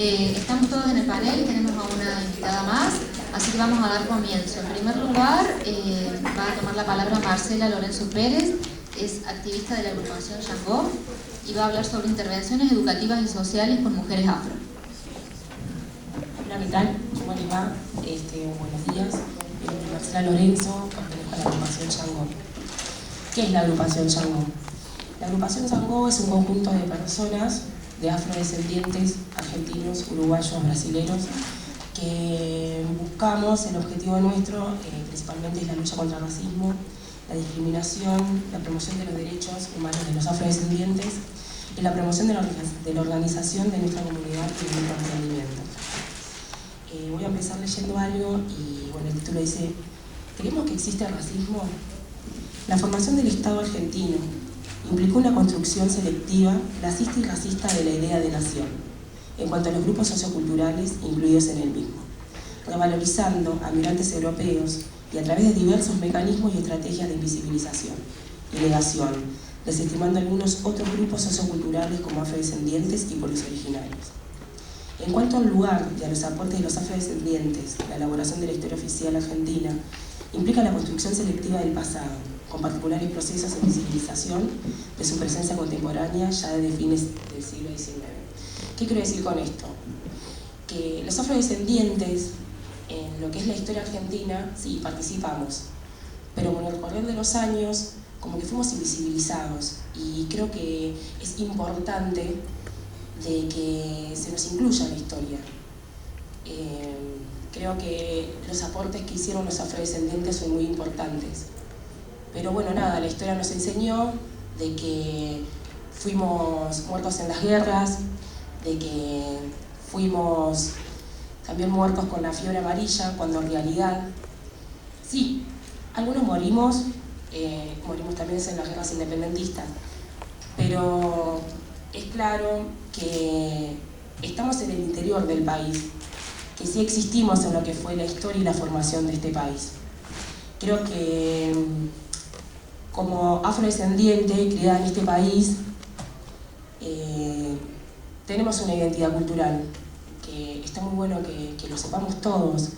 Estamos todos en el panel, tenemos a una invitada más, así que vamos a dar comienzo. En primer lugar, va a tomar la palabra Marcela Lorenzo Pérez, es activista de la agrupación Yangó y va a hablar sobre intervenciones educativas y sociales con mujeres afro. Hola, ¿qué tal? ¿Cómo les va? Buenos días. Mi nombre es Marcela Lorenzo, pertenezco a la agrupación Yangó. ¿Qué es la agrupación Yangó? La agrupación Yangó es un conjunto de personas, de afrodescendientes, argentinos, uruguayos, brasileños, que buscamos, el objetivo nuestro principalmente es la lucha contra el racismo, la discriminación, la promoción de los derechos humanos de los afrodescendientes y la promoción de la organización de nuestra comunidad y de nuestro emprendimiento. Voy a empezar leyendo algo y bueno, el título dice: ¿creemos que existe el racismo? La formación del Estado argentino implicó una construcción selectiva, clasista y racista de la idea de nación, en cuanto a los grupos socioculturales incluidos en el mismo, revalorizando a migrantes europeos y a través de diversos mecanismos y estrategias de invisibilización y negación, desestimando algunos otros grupos socioculturales como afrodescendientes y pueblos originarios. En cuanto al lugar y a los aportes de los afrodescendientes, la elaboración de la historia oficial argentina implica la construcción selectiva del pasado, con particulares procesos de visibilización de su presencia contemporánea ya desde fines del siglo XIX. ¿Qué quiero decir con esto? Que los afrodescendientes, en lo que es la historia argentina, sí, participamos, pero con el correr de los años, como que fuimos invisibilizados, y creo que es importante de que se nos incluya en la historia. Creo que los aportes que hicieron los afrodescendientes son muy importantes. Pero bueno, nada, la historia nos enseñó de que fuimos muertos en las guerras, de que fuimos también muertos con la fiebre amarilla, cuando en realidad, sí, algunos morimos también en las guerras independentistas, pero es claro que estamos en el interior del país, que sí existimos en lo que fue la historia y la formación de este país. Creo que como afrodescendiente, criada en este país, tenemos una identidad cultural, que está muy bueno que lo sepamos todos.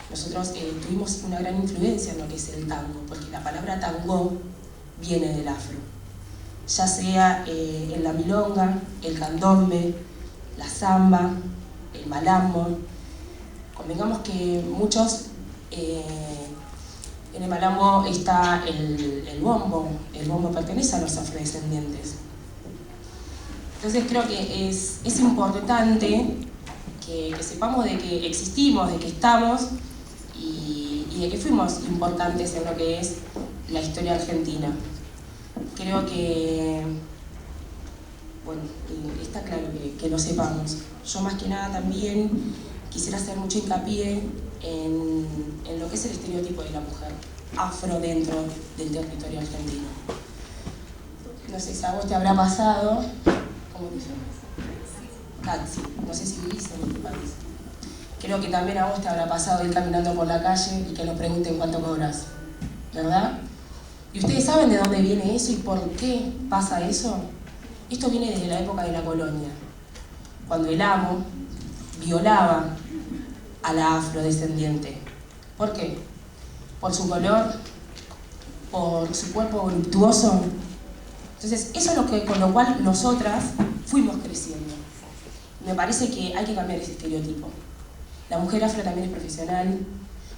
Nosotros tuvimos una gran influencia en lo que es el tango, porque la palabra tango viene del afro. Ya sea en la milonga, el candombe, la samba, el malambo. Convengamos que muchos, en el malambo está el bombo pertenece a los afrodescendientes. Entonces creo que es importante que sepamos de que existimos, de que estamos y de que fuimos importantes en lo que es la historia argentina. Creo que, bueno, está claro que lo sepamos. Yo más que nada también quisiera hacer mucho hincapié en lo que es el estereotipo de la mujer afro dentro del territorio argentino. No sé si a vos te habrá pasado, ¿cómo te llamas? Katsi, no sé si vivís en este país. Creo que también a vos te habrá pasado ir caminando por la calle y que nos pregunten cuánto cobras, ¿verdad? ¿Y ustedes saben de dónde viene eso y por qué pasa eso? Esto viene desde la época de la colonia, cuando el amo violaba a la afrodescendiente. ¿Por qué? Por su color, por su cuerpo voluptuoso. Entonces, eso es con lo cual nosotras fuimos creciendo. Me parece que hay que cambiar ese estereotipo. La mujer afro también es profesional,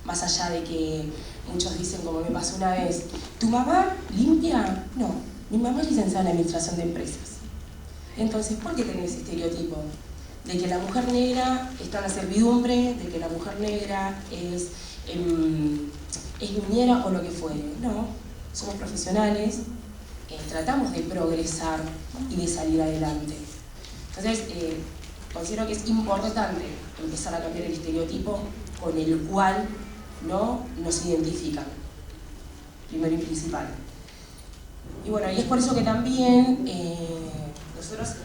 más allá de que muchos dicen, como me pasó una vez, ¿tu mamá limpia? No, mi mamá es licenciada en administración de empresas. Entonces, ¿por qué tenés ese estereotipo? De que la mujer negra está en la servidumbre, de que la mujer negra es niñera o lo que fuere. No, somos profesionales, tratamos de progresar y de salir adelante. Entonces, considero que es importante empezar a cambiar el estereotipo con el cual no nos identifican, primero y principal. Y bueno, y es por eso que también nosotros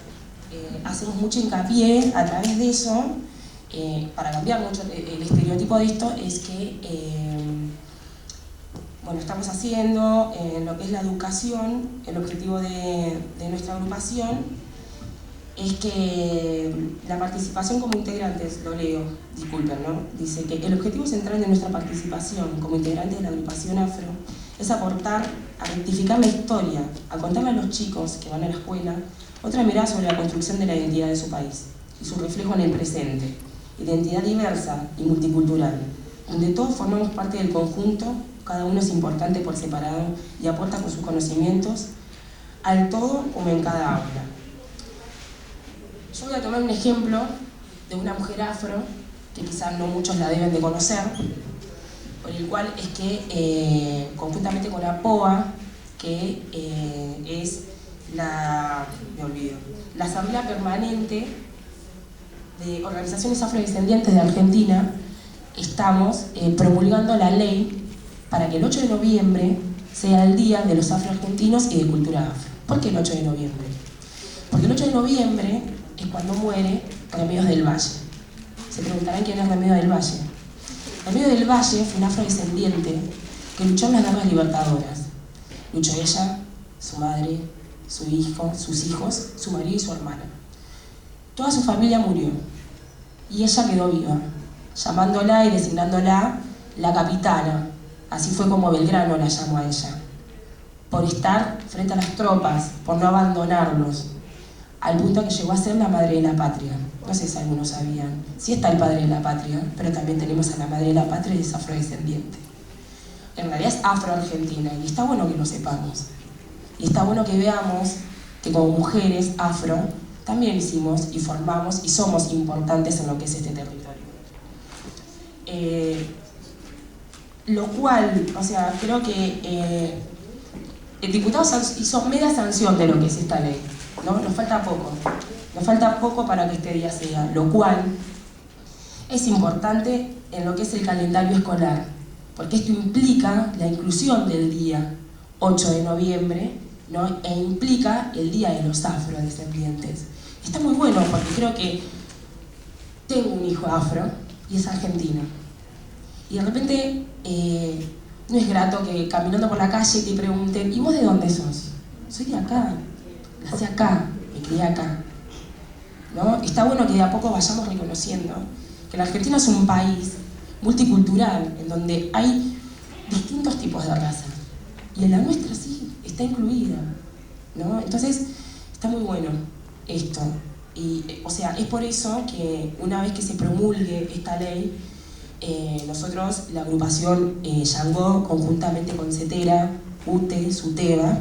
hacemos mucho hincapié a través de eso, para cambiar mucho el estereotipo de esto, es que bueno, estamos haciendo en lo que es la educación, el objetivo de nuestra agrupación, es que la participación como integrantes, lo leo, disculpen, ¿no? Dice que el objetivo central de nuestra participación como integrantes de la agrupación afro es aportar a rectificar la historia, a contarle a los chicos que van a la escuela otra mirada sobre la construcción de la identidad de su país y su reflejo en el presente, identidad diversa y multicultural, donde todos formamos parte del conjunto, cada uno es importante por separado y aporta con sus conocimientos al todo como en cada aula. Yo voy a tomar un ejemplo de una mujer afro, que quizás no muchos la deben de conocer, por el cual es que, conjuntamente con APOA, que es la Asamblea Permanente de Organizaciones Afrodescendientes de Argentina, estamos promulgando la ley para que el 8 de noviembre sea el Día de los Afroargentinos y de Cultura Afro. ¿Por qué el 8 de noviembre? Porque el 8 de noviembre es cuando muere Remedios del Valle. Se preguntarán quién es Remedios del Valle. Remedios del Valle fue un afrodescendiente que luchó en las guerras libertadoras. Luchó ella, su madre, su hijo, sus hijos, su marido y su hermana. Toda su familia murió y ella quedó viva, llamándola y designándola la capitana. Así fue como Belgrano la llamó a ella, por estar frente a las tropas, por no abandonarlos, al punto que llegó a ser la madre de la patria. No sé si algunos sabían. Sí está el padre de la patria, pero también tenemos a la madre de la patria y es afrodescendiente. En realidad es afroargentina y está bueno que lo sepamos. Y está bueno que veamos que como mujeres afro también hicimos y formamos y somos importantes en lo que es este territorio. Lo cual, o sea, creo que el diputado hizo media sanción de lo que es esta ley, ¿no? Nos falta poco para que este día sea, lo cual es importante en lo que es el calendario escolar, porque esto implica la inclusión del día 8 de noviembre, ¿no? E implica el Día de los Afrodescendientes. Está muy bueno porque creo que tengo un hijo afro y es argentino. Y de repente no es grato que caminando por la calle te pregunten, ¿y vos de dónde sos? Soy de acá, nací acá, me crié acá, ¿no? Está bueno que de a poco vayamos reconociendo que la Argentina es un país multicultural, en donde hay distintos tipos de raza. Y en la nuestra sí, está incluida, ¿no? Entonces, está muy bueno esto. Y, o sea, es por eso que una vez que se promulgue esta ley, nosotros, la agrupación Yangó, conjuntamente con CETERA, UTE, SUTEBA,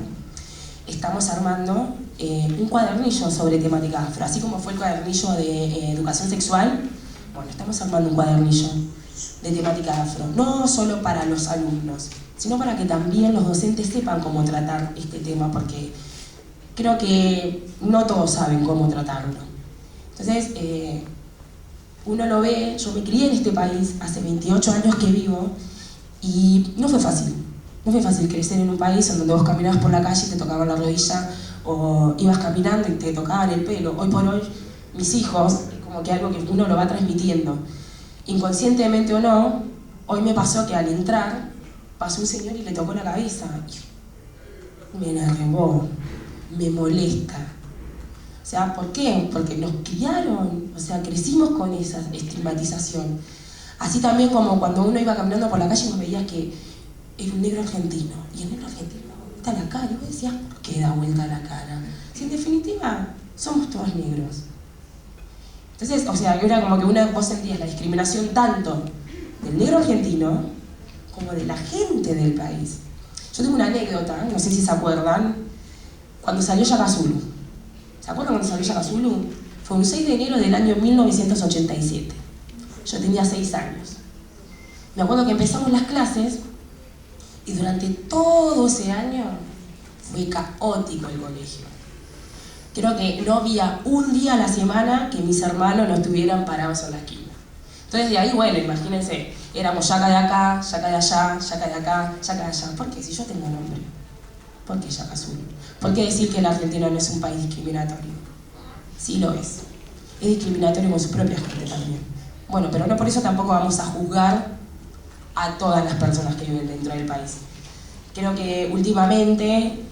estamos armando un cuadernillo sobre temática afro. Así como fue el cuadernillo de educación sexual, bueno, estamos armando un cuadernillo de temática afro. No solo para los alumnos, sino para que también los docentes sepan cómo tratar este tema, porque creo que no todos saben cómo tratarlo. Entonces, uno lo ve, yo me crié en este país, hace 28 años que vivo, y no fue fácil. No fue fácil crecer en un país en donde vos caminabas por la calle y te tocaban la rodilla, o ibas caminando y te tocaban el pelo. Hoy por hoy, mis hijos, es como que algo que uno lo va transmitiendo. Inconscientemente o no, hoy me pasó que al entrar, pasó un señor y le tocó la cabeza. Me enervó, me molesta. O sea, ¿por qué? Porque nos criaron, o sea, crecimos con esa estigmatización. Así también como cuando uno iba caminando por la calle y vos veías que era un negro argentino, y el negro argentino da vuelta la cara, y vos decías, ¿por qué da vuelta la cara? Si en definitiva, somos todos negros. Entonces, o sea, era como que vos sentías la discriminación tanto del negro argentino como de la gente del país. Yo tengo una anécdota, no sé si se acuerdan, cuando salió Shaka Zulu. ¿Se acuerdan cuando salió Shaka Zulu? Fue un 6 de enero del año 1987. Yo tenía 6 años. Me acuerdo que empezamos las clases y durante todo ese año fue caótico el colegio. Creo que no había un día a la semana que mis hermanos no estuvieran parados en la esquina. Entonces de ahí, bueno, imagínense, éramos Shaka de acá, Shaka de allá, Shaka de acá, Shaka de allá. ¿Por qué? Si yo tengo nombre. ¿Por qué Shaka Zulu? ¿Por qué decir que la Argentina no es un país discriminatorio? Sí lo es. Es discriminatorio con su propia gente también. Bueno, pero no por eso tampoco vamos a juzgar a todas las personas que viven dentro del país. Creo que últimamente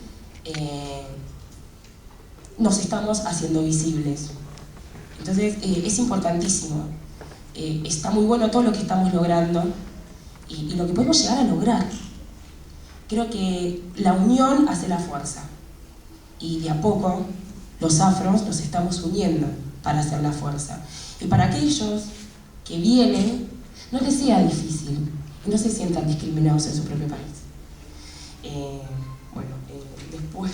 nos estamos haciendo visibles. Entonces es importantísimo. Está muy bueno todo lo que estamos logrando y lo que podemos llegar a lograr. Creo que la unión hace la fuerza y de a poco los afros nos estamos uniendo para hacer la fuerza. Y para aquellos que vienen, no les sea difícil y no se sientan discriminados en su propio país. Después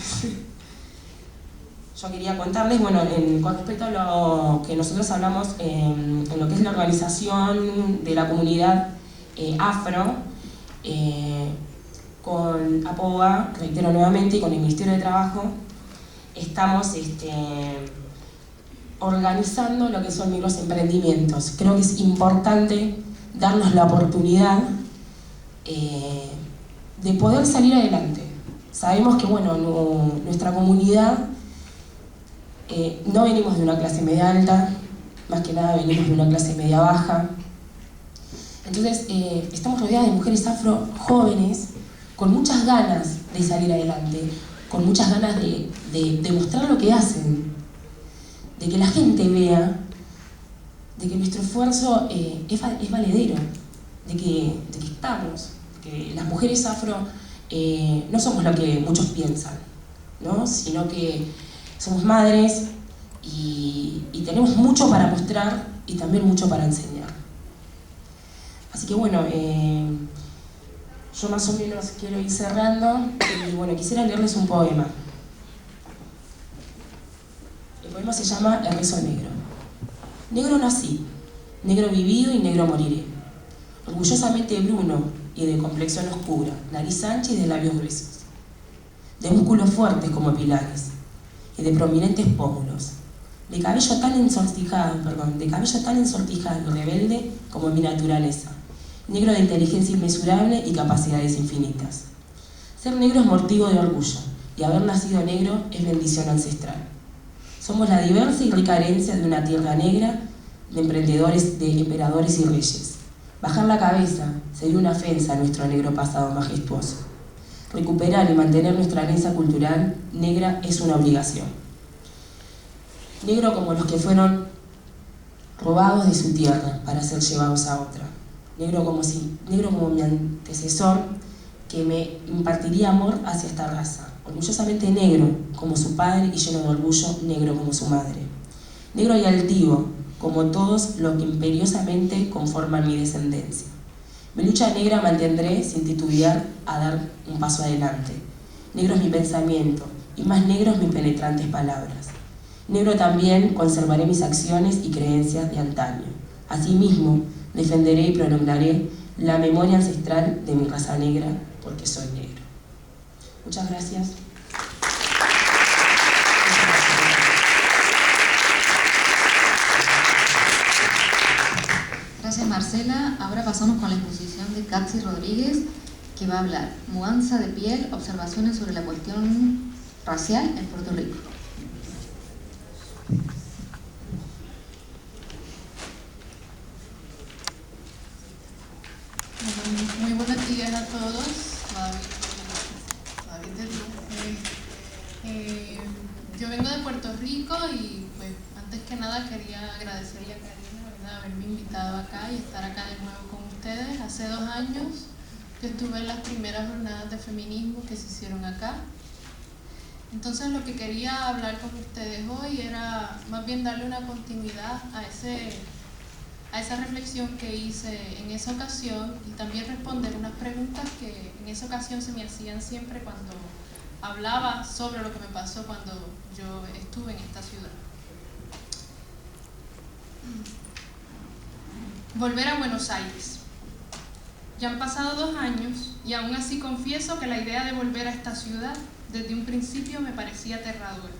yo quería contarles, con respecto a lo que nosotros hablamos en lo que es la organización de la comunidad afro, con APOA, reitero nuevamente, y con el Ministerio de Trabajo, estamos organizando lo que son microemprendimientos. Creo que es importante darnos la oportunidad de poder salir adelante. Sabemos que nuestra comunidad no venimos de una clase media alta, más que nada venimos de una clase media baja. Entonces estamos rodeadas de mujeres afro jóvenes con muchas ganas de salir adelante, con muchas ganas de mostrar lo que hacen, de que la gente vea, de que nuestro esfuerzo es valedero, de que estamos, que las mujeres afro no somos lo que muchos piensan, ¿no? Sino que somos madres y tenemos mucho para mostrar y también mucho para enseñar. Así que yo más o menos quiero ir cerrando y quisiera leerles un poema. El poema se llama El rezo negro. Negro nací, negro vivido y negro moriré. Orgullosamente bruno y de complexión oscura, nariz ancha y de labios gruesos, de músculos fuertes como pilares y de prominentes pómulos, de cabello tan ensortijado y rebelde como mi naturaleza, negro de inteligencia inmesurable y capacidades infinitas. Ser negro es motivo de orgullo, y haber nacido negro es bendición ancestral. Somos la diversa y rica herencia de una tierra negra, de emprendedores, de emperadores y reyes. Bajar la cabeza sería una ofensa a nuestro negro pasado majestuoso. Recuperar y mantener nuestra herencia cultural negra es una obligación. Negro como los que fueron robados de su tierra para ser llevados a otra. Negro como mi antecesor, que me impartiría amor hacia esta raza. Orgullosamente negro como su padre y lleno de orgullo, negro como su madre. Negro y altivo, como todos los que imperiosamente conforman mi descendencia. Mi lucha negra mantendré sin titubear a dar un paso adelante. Negro es mi pensamiento, y más negros mis penetrantes palabras. Negro también conservaré mis acciones y creencias de antaño. Asimismo, defenderé y prolongaré la memoria ancestral de mi raza negra, porque soy negro. Muchas gracias. Gracias, Marcela. Ahora pasamos con la exposición de Katsi Rodríguez, que va a hablar Mudanza de piel, observaciones sobre la cuestión racial en Puerto Rico. Muy buenos días a todos. Yo vengo de Puerto Rico y pues antes que nada quería agradecerle a Karina, ¿verdad?, haberme invitado acá y estar acá de nuevo con ustedes. Hace 2 años yo estuve en las primeras jornadas de feminismo que se hicieron acá. Entonces lo que quería hablar con ustedes hoy era más bien darle una continuidad a esa reflexión que hice en esa ocasión y también responder unas preguntas que en esa ocasión se me hacían siempre cuando hablaba sobre lo que me pasó cuando yo estuve en esta ciudad. Volver a Buenos Aires. Ya han pasado 2 años y aún así confieso que la idea de volver a esta ciudad desde un principio me parecía aterradora.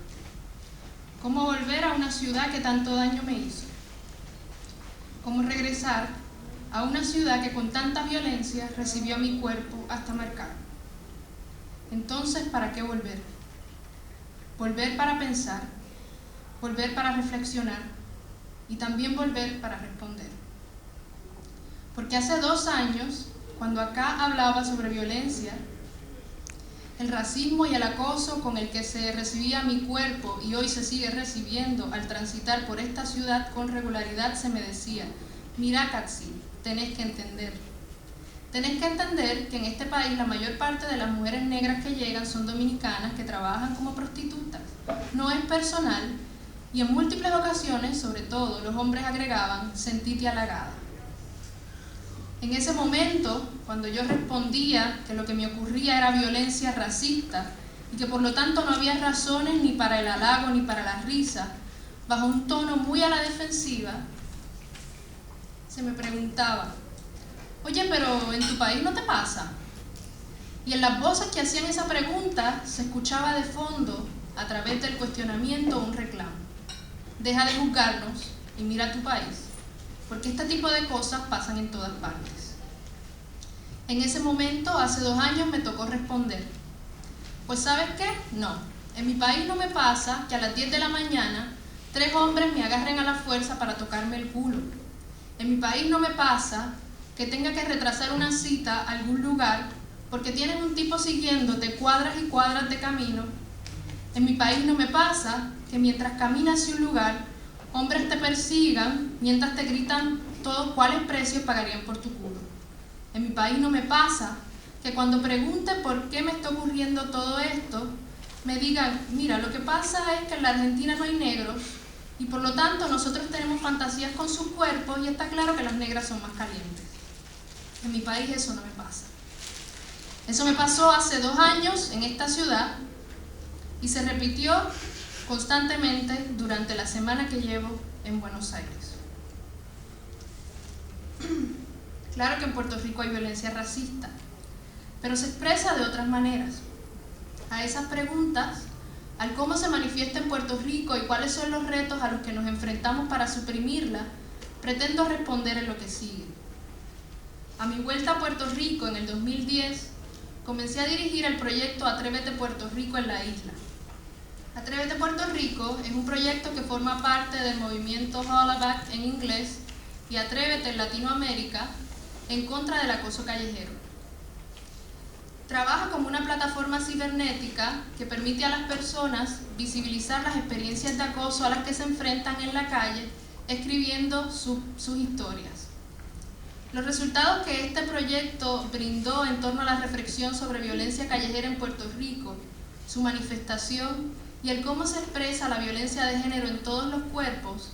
¿Cómo volver a una ciudad que tanto daño me hizo? ¿Cómo regresar a una ciudad que con tanta violencia recibió a mi cuerpo hasta marcarlo? Entonces, ¿para qué volver? Volver para pensar, volver para reflexionar y también volver para responder. Porque hace 2 años, cuando acá hablaba sobre violencia, El racismo y el acoso con el que se recibía mi cuerpo y hoy se sigue recibiendo al transitar por esta ciudad con regularidad se me decía: mira, Katsi, tenés que entender. Tenés que entender que en este país la mayor parte de las mujeres negras que llegan son dominicanas que trabajan como prostitutas. No es personal, y en múltiples ocasiones, sobre todo, los hombres agregaban: sentite halagada. En ese momento, cuando yo respondía que lo que me ocurría era violencia racista y que por lo tanto no había razones ni para el halago ni para la risa, bajo un tono muy a la defensiva, se me preguntaba: oye, pero ¿en tu país no te pasa? Y en las voces que hacían esa pregunta se escuchaba de fondo, a través del cuestionamiento, un reclamo: deja de juzgarnos y mira tu país, porque este tipo de cosas pasan en todas partes. En ese momento, hace 2 años, me tocó responder: pues ¿sabes qué? No, en mi país no me pasa que a las 10 de la mañana 3 hombres me agarren a la fuerza para tocarme el culo. En mi país no me pasa que tenga que retrasar una cita a algún lugar porque tienes un tipo siguiéndote cuadras y cuadras de camino. En mi país no me pasa que mientras caminas hacia un lugar, hombres te persigan mientras te gritan todos cuáles precios pagarían por tu culo. En mi país no me pasa que cuando pregunte por qué me está ocurriendo todo esto, me digan: mira, lo que pasa es que en la Argentina no hay negros y por lo tanto nosotros tenemos fantasías con sus cuerpos y está claro que las negras son más calientes. En mi país eso no me pasa. Eso me pasó hace 2 años en esta ciudad y se repitió constantemente durante la semana que llevo en Buenos Aires. Claro que en Puerto Rico hay violencia racista, pero se expresa de otras maneras. A esas preguntas, al cómo se manifiesta en Puerto Rico y cuáles son los retos a los que nos enfrentamos para suprimirla, pretendo responder en lo que sigue. A mi vuelta a Puerto Rico en el 2010, comencé a dirigir el proyecto Atrévete Puerto Rico en la isla. Atrévete Puerto Rico es un proyecto que forma parte del movimiento Holla Back en inglés y Atrévete en Latinoamérica en contra del acoso callejero. Trabaja como una plataforma cibernética que permite a las personas visibilizar las experiencias de acoso a las que se enfrentan en la calle, escribiendo sus historias. Los resultados que este proyecto brindó en torno a la reflexión sobre violencia callejera en Puerto Rico, su manifestación y el cómo se expresa la violencia de género en todos los cuerpos,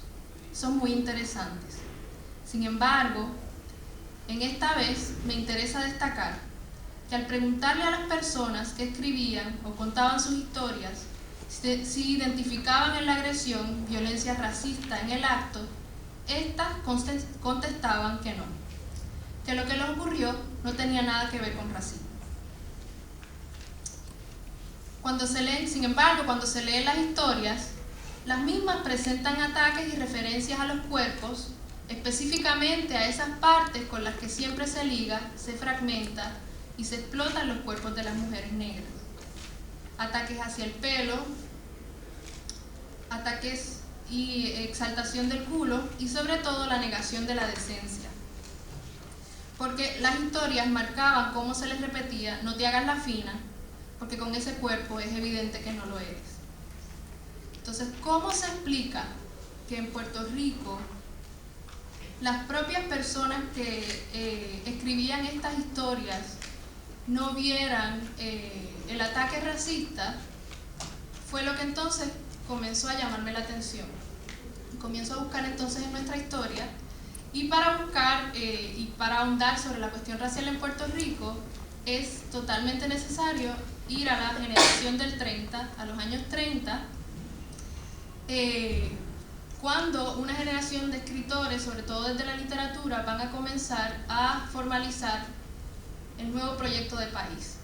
son muy interesantes. Sin embargo, en esta vez me interesa destacar que al preguntarle a las personas que escribían o contaban sus historias si identificaban en la agresión violencia racista en el acto, estas contestaban que no, que lo que les ocurrió no tenía nada que ver con racismo. Sin embargo, cuando se leen las historias, las mismas presentan ataques y referencias a los cuerpos, específicamente a esas partes con las que siempre se liga, se fragmenta y se explotan los cuerpos de las mujeres negras. Ataques hacia el pelo, ataques y exaltación del culo y sobre todo la negación de la decencia. Porque las historias marcaban cómo se les repetía: no te hagas la fina, porque con ese cuerpo es evidente que no lo eres. Entonces, ¿cómo se explica que en Puerto Rico las propias personas que escribían estas historias no vieran el ataque racista? Fue lo que entonces comenzó a llamarme la atención. Comienzo a buscar entonces en nuestra historia y para buscar y para ahondar sobre la cuestión racial en Puerto Rico es totalmente necesario ir a la generación del 30, a los años 30, cuando una generación de escritores, sobre todo desde la literatura, van a comenzar a formalizar el nuevo proyecto de país.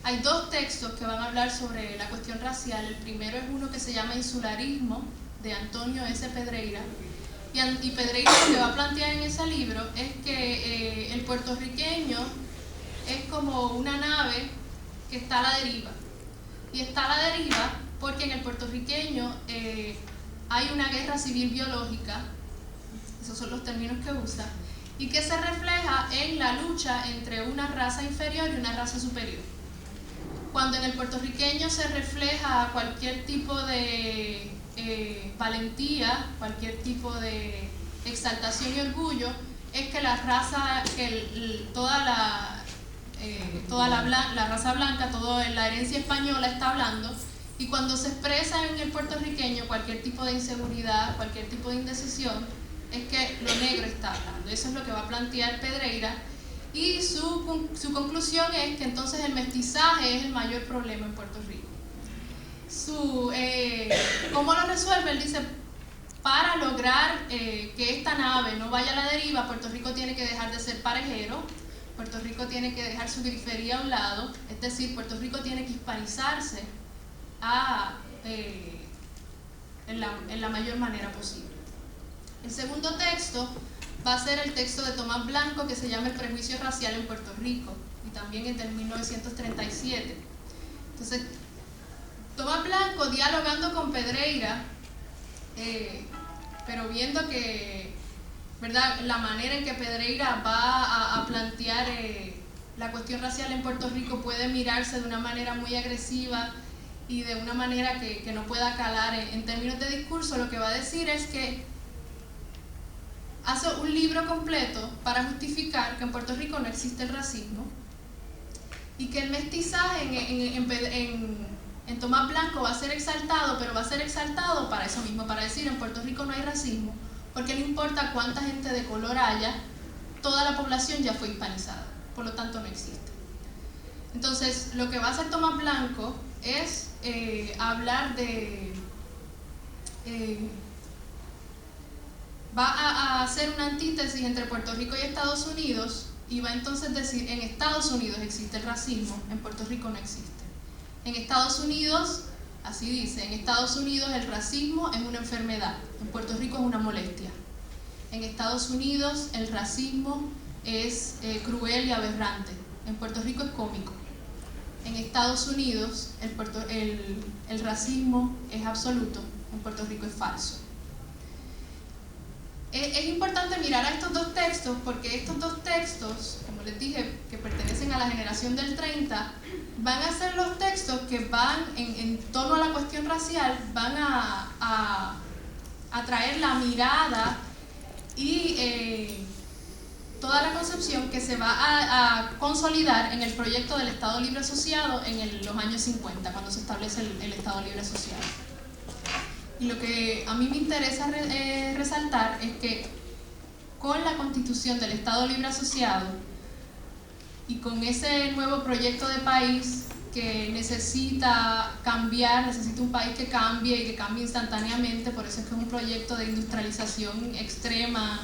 Hay 2 textos que van a hablar sobre la cuestión racial. El primero es uno que se llama Insularismo, de Antonio S. Pedreira. Y Pedreira lo que va a plantear en ese libro es que el puertorriqueño es como una nave que está a la deriva. Y está a la deriva porque en el puertorriqueño hay una guerra civil biológica, esos son los términos que usa, y que se refleja en la lucha entre una raza inferior y una raza superior. cuando en el puertorriqueño se refleja cualquier tipo de valentía, cualquier tipo de exaltación y orgullo, es que la raza, toda la raza blanca, toda la herencia española está hablando, y cuando se expresa en el puertorriqueño cualquier tipo de inseguridad, cualquier tipo de indecisión, es que lo negro está hablando. Eso es lo que va a plantear Pedreira, y su conclusión es que entonces el mestizaje es el mayor problema en Puerto Rico. ¿Cómo lo resuelve? Él dice, para lograr que esta nave no vaya a la deriva, Puerto Rico tiene que dejar de ser parejero, Puerto Rico tiene que dejar su grifería a un lado, es decir, Puerto Rico tiene que hispanizarse en la mayor manera posible. El segundo texto va a ser el texto de Tomás Blanco, que se llama El prejuicio racial en Puerto Rico, y también es del 1937. Entonces, Tomás Blanco, dialogando con Pedreira, pero viendo que, ¿verdad?, la manera en que Pedreira va a plantear la cuestión racial en Puerto Rico puede mirarse de una manera muy agresiva y de una manera que no pueda calar en términos de discurso, lo que va a decir es que hace un libro completo para justificar que en Puerto Rico no existe el racismo y que el mestizaje en Tomás Blanco va a ser exaltado, pero va a ser exaltado para eso mismo, para decir en Puerto Rico no hay racismo, porque no importa cuánta gente de color haya, toda la población ya fue hispanizada, por lo tanto no existe. Entonces, lo que va a hacer Tomás Blanco es hablar de... va a hacer una antítesis entre Puerto Rico y Estados Unidos, y va entonces a decir, en Estados Unidos existe el racismo, en Puerto Rico no existe. En Estados Unidos, así dice, en Estados Unidos el racismo es una enfermedad, en Puerto Rico es una molestia. En Estados Unidos el racismo es cruel y aberrante, en Puerto Rico es cómico. En Estados Unidos el racismo es absoluto, en Puerto Rico es falso. Es importante mirar a estos dos textos, porque estos dos textos, como les dije, que pertenecen a la generación del 30, van a ser los textos que van, en torno a la cuestión racial, van a traer la mirada y toda la concepción que se va a consolidar en el proyecto del Estado Libre Asociado en los años 50, cuando se establece el Estado Libre Asociado. Y lo que a mí me interesa resaltar es que con la constitución del Estado Libre Asociado y con ese nuevo proyecto de país que necesita cambiar, necesita un país que cambie y que cambie instantáneamente, por eso es que es un proyecto de industrialización extrema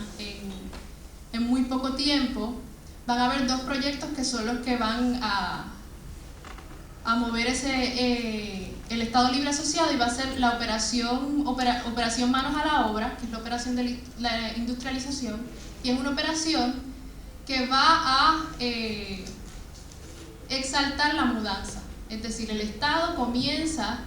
en muy poco tiempo, van a haber dos proyectos que son los que van a mover el Estado Libre Asociado, y va a ser la operación Manos a la Obra, que es la operación de la industrialización, y es una operación que va a exaltar la mudanza. Es decir, el Estado comienza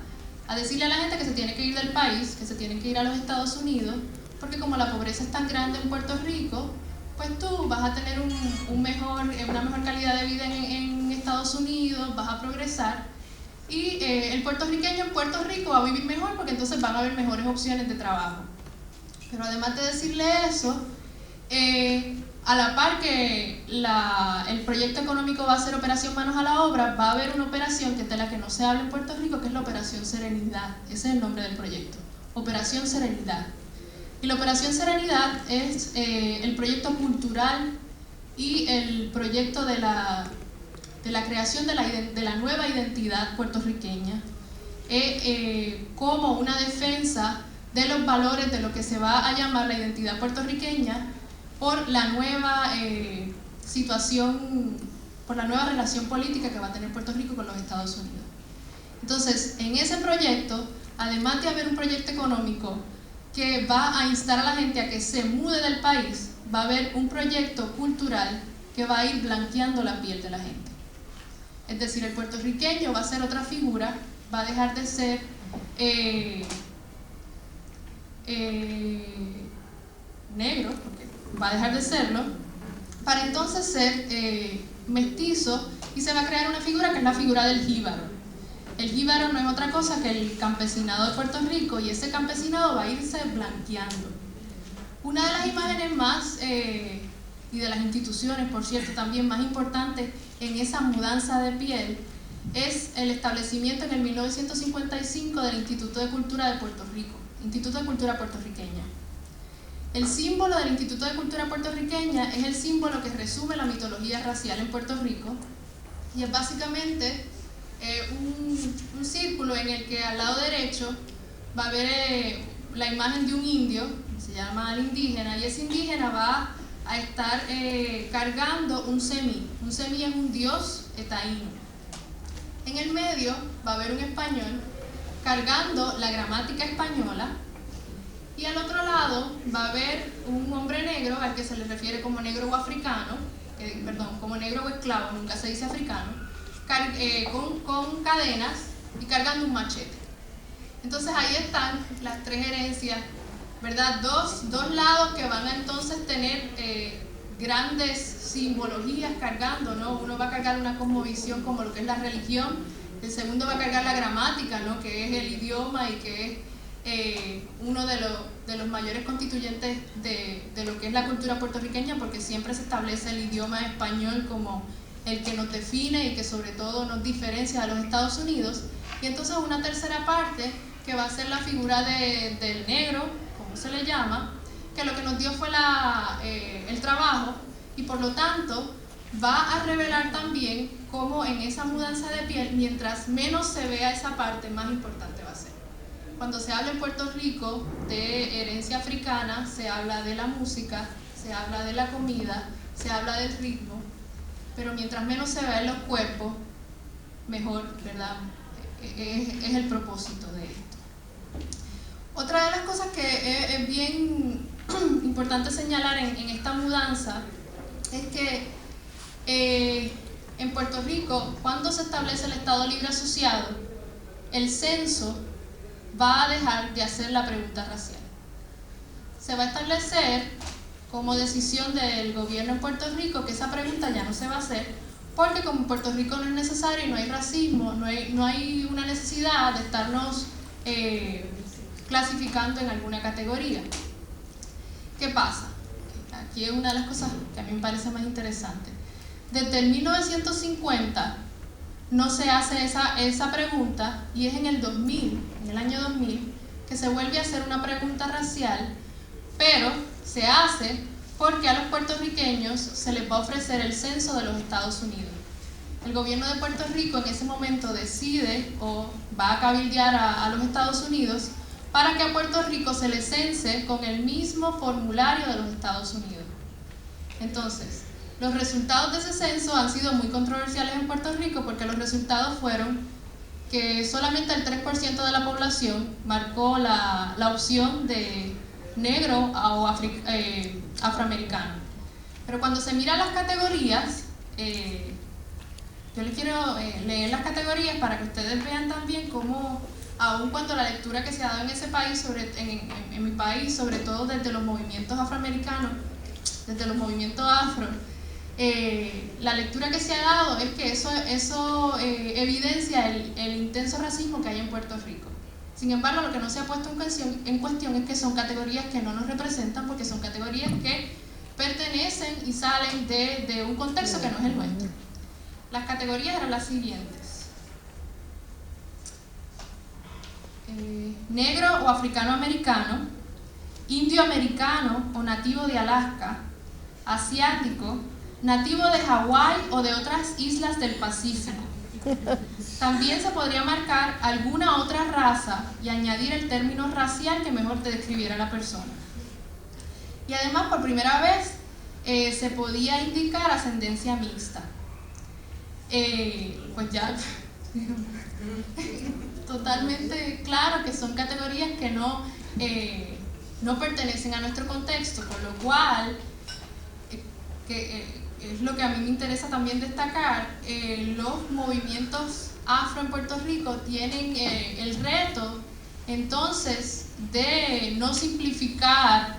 a decirle a la gente que se tiene que ir del país, que se tienen que ir a los Estados Unidos, porque como la pobreza es tan grande en Puerto Rico, pues tú vas a tener una mejor calidad de vida en Estados Unidos, vas a progresar, y el puertorriqueño en Puerto Rico va a vivir mejor porque entonces van a haber mejores opciones de trabajo. Pero además de decirle eso, a la par que el proyecto económico va a ser Operación Manos a la Obra, va a haber una operación que es de la que no se habla en Puerto Rico, que es la Operación Serenidad. Ese es el nombre del proyecto, Operación Serenidad. Y la Operación Serenidad es el proyecto cultural y el proyecto de la creación de la nueva identidad puertorriqueña, como una defensa de los valores de lo que se va a llamar la identidad puertorriqueña por la nueva situación, por la nueva relación política que va a tener Puerto Rico con los Estados Unidos. Entonces, en ese proyecto, además de haber un proyecto económico que va a instar a la gente a que se mude del país, va a haber un proyecto cultural que va a ir blanqueando la piel de la gente. Es decir, el puertorriqueño va a ser otra figura, va a dejar de ser negro, porque va a dejar de serlo, para entonces ser mestizo, y se va a crear una figura que es la figura del jíbaro. El jíbaro no es otra cosa que el campesinado de Puerto Rico, y ese campesinado va a irse blanqueando. Una de las imágenes más, y de las instituciones, por cierto, también más importantes en esa mudanza de piel, es el establecimiento en el 1955 del Instituto de Cultura de Puerto Rico, Instituto de Cultura Puertorriqueña. El símbolo del Instituto de Cultura Puertorriqueña es el símbolo que resume la mitología racial en Puerto Rico, y es básicamente un círculo en el que al lado derecho va a haber la imagen de un indio, se llama el indígena, y ese indígena va a estar cargando un semí. Un semí es un dios taíno. En el medio va a haber un español cargando la gramática española, y al otro lado va a haber un hombre negro al que se le refiere como negro o africano, como negro o esclavo, nunca se dice africano, con cadenas y cargando un machete. Entonces ahí están las tres herencias, ¿verdad? Dos lados que van a entonces tener grandes simbologías cargando, ¿no? Uno va a cargar una cosmovisión como lo que es la religión, el segundo va a cargar la gramática, ¿no? Que es el idioma y que es uno de los mayores constituyentes de lo que es la cultura puertorriqueña, porque siempre se establece el idioma español como el que nos define y que sobre todo nos diferencia de los Estados Unidos. Y entonces una tercera parte que va a ser la figura del negro, como se le llama, que lo que nos dio fue el trabajo, y por lo tanto va a revelar también cómo en esa mudanza de piel, mientras menos se vea esa parte, más importante va a ser. Cuando se habla en Puerto Rico de herencia africana, se habla de la música, se habla de la comida, se habla del ritmo, pero mientras menos se vea en los cuerpos, mejor, ¿verdad? Es el propósito de esto. Otra de las cosas que es bien importante señalar en esta mudanza es que en Puerto Rico, cuando se establece el Estado Libre Asociado, el censo va a dejar de hacer la pregunta racial. Se va a establecer como decisión del gobierno en Puerto Rico que esa pregunta ya no se va a hacer, porque como en Puerto Rico no es necesario y no hay racismo, no hay una necesidad de estarnos clasificando en alguna categoría. ¿Qué pasa? Aquí es una de las cosas que a mí me parece más interesante. Desde el 1950 no se hace esa pregunta, y es en el 2000, en el año 2000, que se vuelve a hacer una pregunta racial, pero se hace porque a los puertorriqueños se les va a ofrecer el censo de los Estados Unidos. El gobierno de Puerto Rico en ese momento decide o va a cabildear a los Estados Unidos para que a Puerto Rico se le cense con el mismo formulario de los Estados Unidos. Entonces, los resultados de ese censo han sido muy controversiales en Puerto Rico, porque los resultados fueron que solamente el 3% de la población marcó la opción de negro o afroamericano. Pero cuando se miran las categorías, yo les quiero leer las categorías para que ustedes vean también cómo, aun cuando la lectura que se ha dado en ese país, en mi país, sobre todo desde los movimientos afroamericanos, desde los movimientos afro, la lectura que se ha dado es que eso evidencia el intenso racismo que hay en Puerto Rico. Sin embargo, lo que no se ha puesto en cuestión es que son categorías que no nos representan, porque son categorías que pertenecen y salen de un contexto que no es el nuestro. Las categorías eran las siguientes: negro o africano-americano, indio-americano o nativo de Alaska, asiático, nativo de Hawái o de otras islas del Pacífico. También se podría marcar alguna otra raza y añadir el término racial que mejor te describiera la persona. Y además, por primera vez, se podía indicar ascendencia mixta. Pues ya, totalmente claro que son categorías que no pertenecen a nuestro contexto, por lo cual, es lo que a mí me interesa también destacar, los movimientos afro en Puerto Rico tienen el reto entonces de no simplificar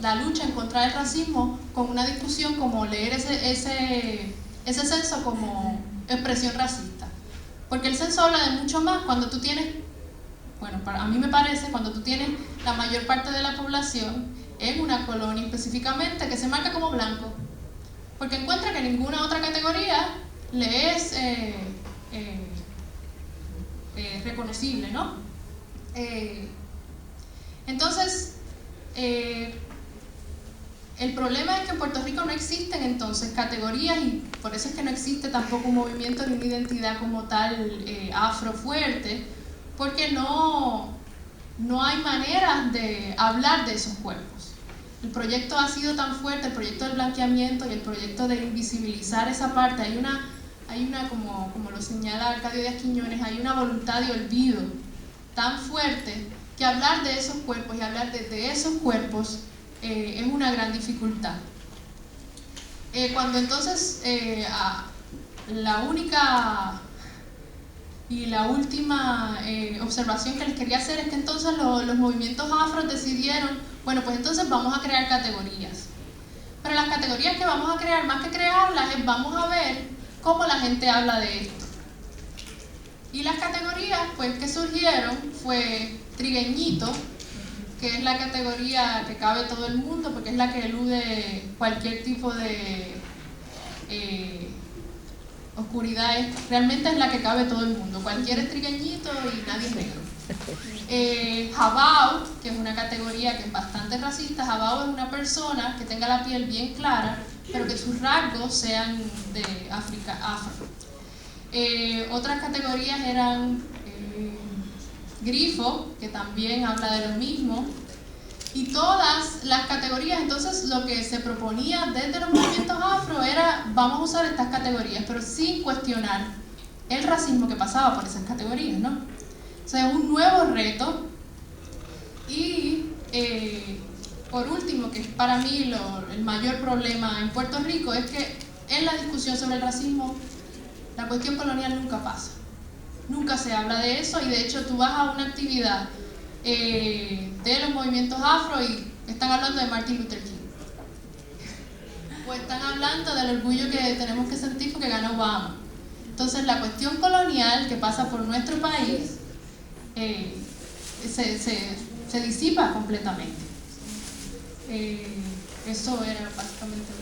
la lucha en contra del racismo con una discusión como leer ese censo como expresión racista. Porque el censo habla de mucho más cuando tú tienes, bueno, a mí me parece, cuando tú tienes la mayor parte de la población en una colonia específicamente que se marca como blanco, porque encuentra que ninguna otra categoría le es reconocible, ¿no? Entonces, el problema es que en Puerto Rico no existen entonces categorías, y por eso es que no existe tampoco un movimiento ni una identidad como tal afro fuerte, porque no hay maneras de hablar de esos cuerpos. El proyecto ha sido tan fuerte, el proyecto del blanqueamiento y el proyecto de invisibilizar esa parte. Hay una como lo señala Arcadio Díaz Quiñones, hay una voluntad de olvido tan fuerte que hablar de esos cuerpos y hablar de esos cuerpos es una gran dificultad. Cuando entonces la única y la última observación que les quería hacer es que entonces los movimientos afros decidieron, bueno, pues entonces vamos a crear categorías. Pero las categorías que vamos a crear, más que crearlas, es vamos a ver cómo la gente habla de esto. Y las categorías pues que surgieron fue trigueñito, que es la categoría que cabe todo el mundo, porque es la que elude cualquier tipo de oscuridad, realmente es la que cabe todo el mundo, cualquier es trigueñito y nadie es negro. Jabao, que es una categoría que es bastante racista. Jabao es una persona que tenga la piel bien clara, pero que sus rasgos sean de afro. Otras categorías eran grifo, que también habla de lo mismo, y todas las categorías, entonces lo que se proponía desde los movimientos afro era vamos a usar estas categorías, pero sin cuestionar el racismo que pasaba por esas categorías, ¿no? O sea, es un nuevo reto. Y por último, que es para mí el mayor problema en Puerto Rico, es que en la discusión sobre el racismo la cuestión colonial nunca pasa. Nunca se habla de eso, y de hecho tú vas a una actividad de los movimientos afro y están hablando de Martin Luther King. O están hablando del orgullo que tenemos que sentir porque ganó Obama. Entonces la cuestión colonial que pasa por nuestro país se disipa completamente. Eso era básicamente